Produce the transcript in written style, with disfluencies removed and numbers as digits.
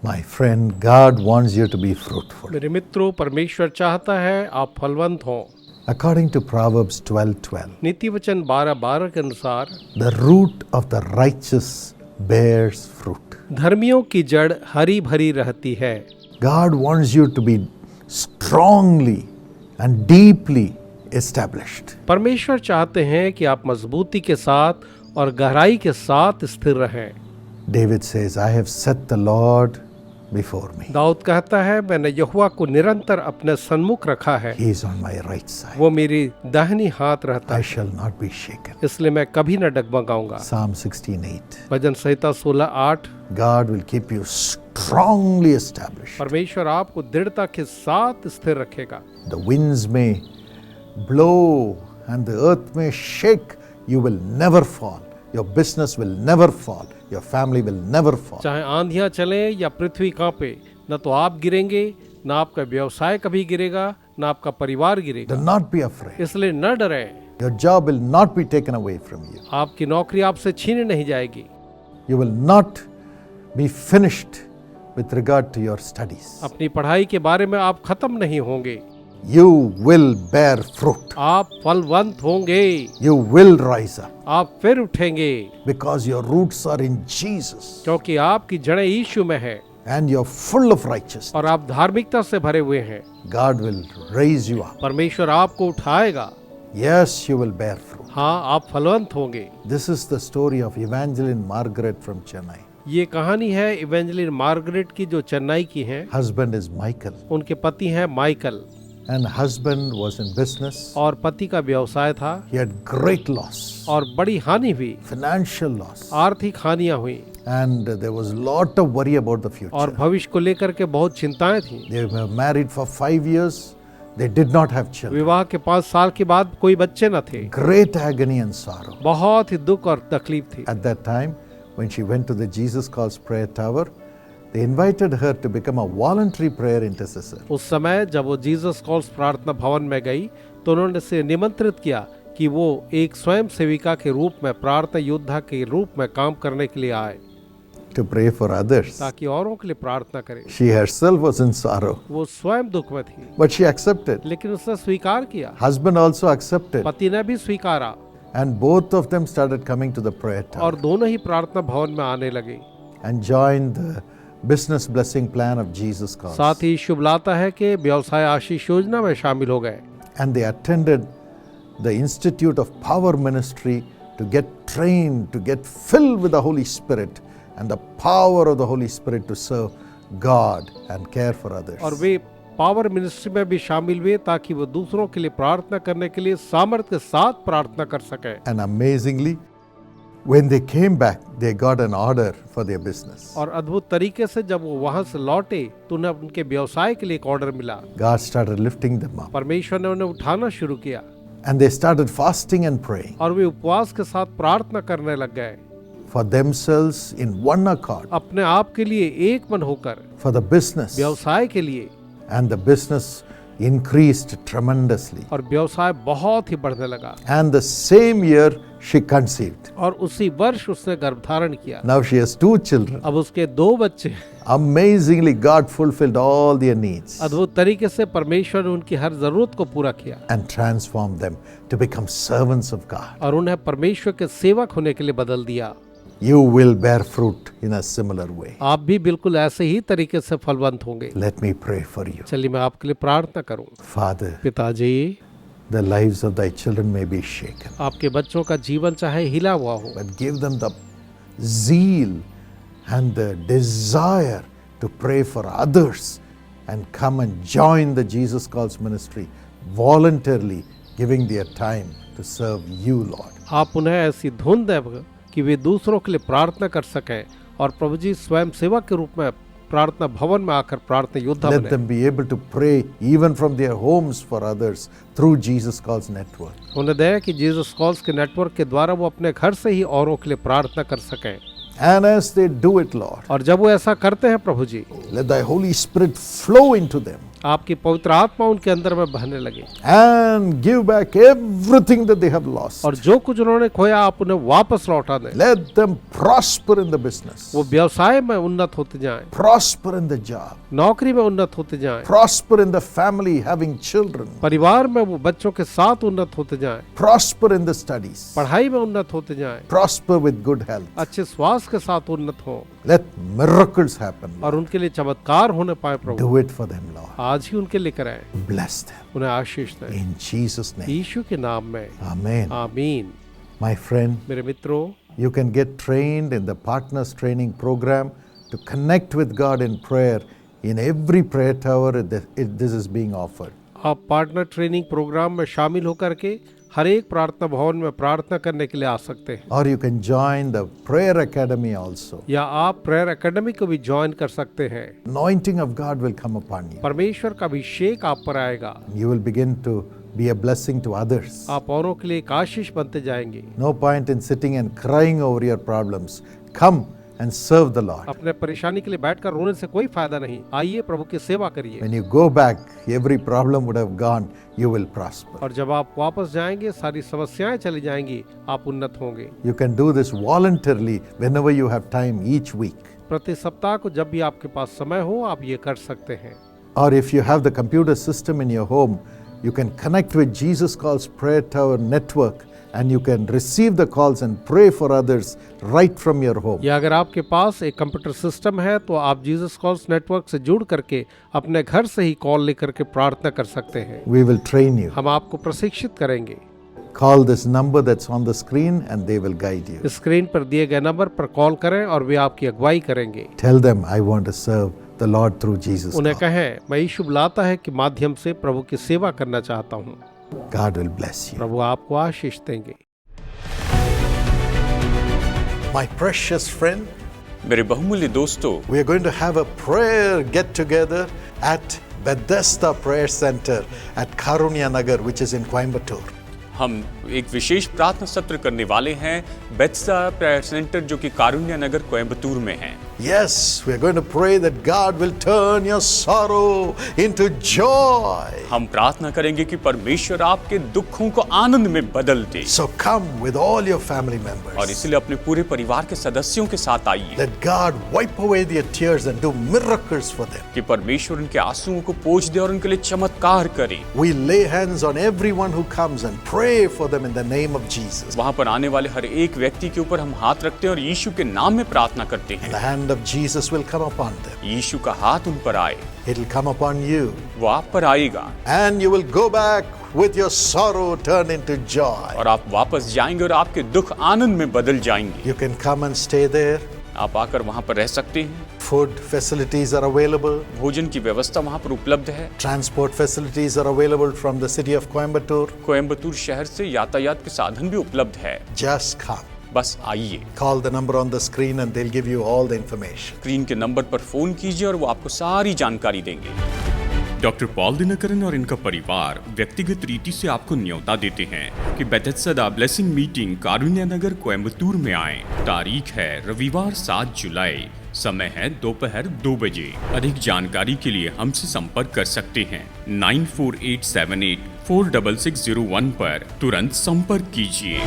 My friend, God wants you to be fruitful. मेरे मित्रों, परमेश्वर चाहता है आप फलवंत हों। According to Proverbs 12:12, नीति वचन 12:12 के अनुसार the root of the righteous bears fruit. धर्मियों की जड़ हरी भरी रहती है। God wants you to be strongly and deeply established. परमेश्वर चाहते हैं कि आप मजबूती के साथ और गहराई के साथ स्थिर रहें। David says, I have set the Lord before me. Dawood कहता है, मैंने यहोवा को निरंतर अपने सन्मुख रखा है। He is on my right side. वो मेरी दाहिनी हाथ रहता I है, shall not be shaken. इसलिए मैं कभी न डगमगाऊंगा। Psalm 16:8. Bhajan Samhita 16:8। God will keep you strongly established. परमेश्वर आपको दृढ़ता के साथ स्थिर रखेगा। The winds may blow and the earth may shake, you will never fall. Your business will never fall. Your family will never fall. चाहे आंधियां चलें या पृथ्वी कांपे, न तो आप गिरेंगे, न आपका व्यवसाय कभी गिरेगा, न आपका परिवार गिरेगा। Do not be afraid. इसलिए न डरें, Your job will not be taken away from you. आपकी नौकरी आपसे छीनी नहीं जाएगी। You will not be finished with regard to your studies. अपनी पढ़ाई के बारे में आप खत्म नहीं होंगे। You will bear fruit. आप फलवंत होंगे, You will rise up आप फिर उठेंगे, because your roots are in Jesus क्योंकि आपकी जड़ें यीशु में है and you're full of righteousness. और आप धार्मिकता से भरे हुए हैं। God will raise you up. परमेश्वर आपको उठाएगा। Yes, you will bear fruit. हाँ, आप फलवंत होंगे। This is the story of Evangeline Margaret from Chennai. ये कहानी है इवेंजेलिन मार्गरेट की, जो चेन्नई की हैं। Husband is Michael उनके पति हैं Michael and husband was in business. और पति का व्यवसाय था He had great loss, और बड़ी हानि हुई, financial loss, आर्थिक हानियां हुई and there was lot of worry about the future. और भविष्य को लेकर के बहुत चिंताएं थी। They were married for 5 years. They did not have children. विवाह के 5 साल के बाद कोई बच्चे न थे। Great agony and sorrow. बहुत ही दुख और तकलीफ थी। At that time, when she went to the Jesus Calls Prayer Tower, they invited her to become a voluntary prayer intercessor. उस समय जब वो जीसस कॉल्स प्रार्थना भवन में गई तो उन्होंने उसे निमंत्रित किया कि वो एक स्वयं सेविका के रूप में, प्रार्थना योद्धा के रूप में काम करने के लिए आए, To pray for others. ताकि औरों के लिए प्रार्थना करे। She herself was in sorrow, वो स्वयं दुख में थी, but she accepted. लेकिन उसने स्वीकार किया। Husband also accepted. पति ने भी स्वीकारा And both of them started coming to the prayer tower और दोनों ही प्रार्थना भवन में आने लगे। and joined the business blessing plan of Jesus Calls. साथ ही शुभ लाता है कि व्यवसाय आशीष योजना में शामिल हो गए And they attended the Institute of Power Ministry to get trained, to get filled with the Holy Spirit and the power of the Holy Spirit to serve God and care for others. और वे power ministry में भी शामिल हुए ताकि वो दूसरों के लिए प्रार्थना करने के लिए सामर्थ्य के साथ प्रार्थना कर सके। And amazingly, when they came back, they got an order for their business. और अद्भुत तरीके से जब वो वहां से लौटे तो उन्हें उनके व्यवसाय के लिए एक ऑर्डर मिला। God started lifting them up. परमेश्वर ने उन्हें उठाना शुरू किया And they started fasting and praying और वे उपवास के साथ प्रार्थना करने लग गए, for themselves in one accord, अपने आप के लिए एक मन होकर, for the business. व्यवसाय के लिए। And the business increased tremendously. और व्यवसाय बहुत ही बढ़ने लगा And the same year she conceived. और उसी वर्ष उसने गर्भधारण किया। Now she has 2 children. अब उसके 2 बच्चे। Amazingly, God fulfilled all their needs अद्भुत तरीके से परमेश्वर ने उनकी हर जरूरत को पूरा किया and transformed them to become servants of God. और उन्हें परमेश्वर के सेवक होने के लिए बदल दिया। You will bear fruit in a similar way. आप भी बिल्कुल ऐसे ही तरीके से फलवंत होंगे। Let me pray for you. चलिए मैं आपके लिए प्रार्थना करूं। Father, पिताजी, the lives of thy children may be shaken, आपके बच्चों का जीवन चाहे हिला हुआ हो, but give them the zeal and the desire to pray for others and come and join the Jesus Calls ministry voluntarily, giving their time to serve you, Lord. आप उन्हें ऐसी धुन दें कि वे दूसरों के लिए प्रार्थना कर सकें और प्रभु जी स्वयं सेवक के रूप में प्रार्थना भवन में आकर प्रार्थना योद्धा Let बने। them be able to pray even from their homes for others through Jesus Calls network. उन्हें दें कि जीसस कॉल्स के नेटवर्क के द्वारा वो अपने घर से ही औरों के लिए प्रार्थना कर सकें। And as they do it, Lord, और जब वो ऐसा करते हैं प्रभु जी, let thy Holy Spirit flow into them आपकी पवित्र आत्मा उनके अंदर में बहने लगे and give back everything that they have lost. और जो कुछ उन्होंने खोया आप उन्हें वापस लौटा दें। Let them prosper in the business, वो व्यवसाय में उन्नत होते जाएं, prosper in the job, नौकरी में उन्नत होते जाएं, prosper in the family having children, परिवार में वो बच्चों के साथ उन्नत होते जाएं, prosper in the studies, पढ़ाई में उन्नत होते जाएं, prosper with good health. अच्छे स्वास्थ्य के साथ उन्नत हो Let miracles happen. और उनके लिए चमत्कार होने पाए प्रभु। Do it for them, Lord. आज ही उनके लिए कराएं, Bless them. उन्हें आशीष दें In Jesus' name. यीशु के नाम में, Amen. आमीन। My friend, मेरे मित्रों, you can get trained in the Partners Training Program to connect with God in prayer. In every prayer tower, this is being offered. आप partner training programme में शामिल होकर के हर एक प्रार्थना भवन में प्रार्थना करने के लिए आ सकते हैं, Or you can join the Prayer Academy also. या आप प्रेयर एकेडमी को भी ज्वाइन कर सकते हैं। Anointing of God will come upon you. परमेश्वर का अभिषेक आप पर आएगा, You will begin to be a blessing to others. आप औरों के लिए एक आशीष बनते जाएंगे। No point in sitting and crying over your problems. Come and serve the Lord. अपने परेशानी के लिए बैठकर रोने से कोई फायदा नहीं, आइए प्रभु की सेवा करिए। When you go back, every problem would have gone. You will prosper. और जब आप वापस जाएंगे सारी समस्याएं चली जाएंगी, आप उन्नत होंगे। You can do this voluntarily whenever you have time each week. प्रति सप्ताह को जब भी आपके पास समय हो आप ये कर सकते हैं। Or if you have the computer system in your home, you can connect with Jesus Calls Prayer Tower network and you can receive the calls and pray for others right from your home. या अगर आपके पास एक computer system है तो आप Jesus calls network से जुड़ करके अपने घर से ही कॉल लेकर के प्रार्थना कर सकते हैं। We will train you. हम आपको प्रशिक्षित करेंगे। Call this number that's on the screen and they will guide you. Screen पर दिए गए नंबर पर कॉल करें और वे आपकी अगुवाई करेंगे। Tell them, I want to serve the Lord through Jesus. उन्हें Call. कहें, मैं यीशु बुलाता है कि माध्यम से प्रभु की सेवा करना चाहता हूँ। God will bless you. प्रभु आपको आशीष देंगे। My precious friend, मेरे बहुमूल्य दोस्तों, we are going to have a prayer get together at Bethesda Prayer Center at Karunya Nagar, which is in Coimbatore. हम एक विशेष प्रार्थना सत्र करने वाले हैं बेथेस्दा प्रेयर सेंटर जो कि कारुण्य नगर कोयम्बतूर में है। Yes, we are going to pray that God will turn your sorrow into joy. हम प्रार्थना करेंगे कि परमेश्वर आपके दुखों को आनंद में बदल दे। So come with all your family members. और इसलिए अपने पूरे परिवार के सदस्यों के साथ आइए। Let God wipe away their tears and do miracles for them. कि परमेश्वर उनके आंसुओं को पोंछ दे और उनके लिए चमत्कार करे। We lay hands on everyone who comes and pray for them in the name of Jesus. वहाँ पर आने वाले हर एक व्यक्ति के ऊपर हम हाथ रखते हैं और यीशु के नाम में प्रार्थना करते The हैं। hand of Jesus will come upon them. यीशु का हाथ उन पर आए, It will come upon you. वो आप पर आएगा And you will go back with your sorrow turned into joy. और आप वापस जाएंगे और आपके दुख आनंद में बदल जाएंगे। You can come and stay there. आप आकर वहाँ पर रह सकते हैं। Food facilities are available. भोजन की व्यवस्था वहाँ पर उपलब्ध है। Transport facilities are available from the city of Coimbatore. Coimbatore शहर से यातायात के साधन भी उपलब्ध है। Just come. बस आइए, Call the number on the screen and they'll give you all the information. Screen के नंबर पर फोन कीजिए और वो आपको सारी जानकारी देंगे। डॉक्टर पॉल दिनकरन और इनका परिवार व्यक्तिगत रीति से आपको न्योता देते हैं कि बेथेस्दा ब्लेसिंग मीटिंग कारुण्य नगर कोयम्बतूर में आएं। तारीख है रविवार 7 जुलाई, समय है दोपहर 2 बजे। अधिक जानकारी के लिए हमसे संपर्क कर सकते हैं 9487846601 पर तुरंत संपर्क कीजिए।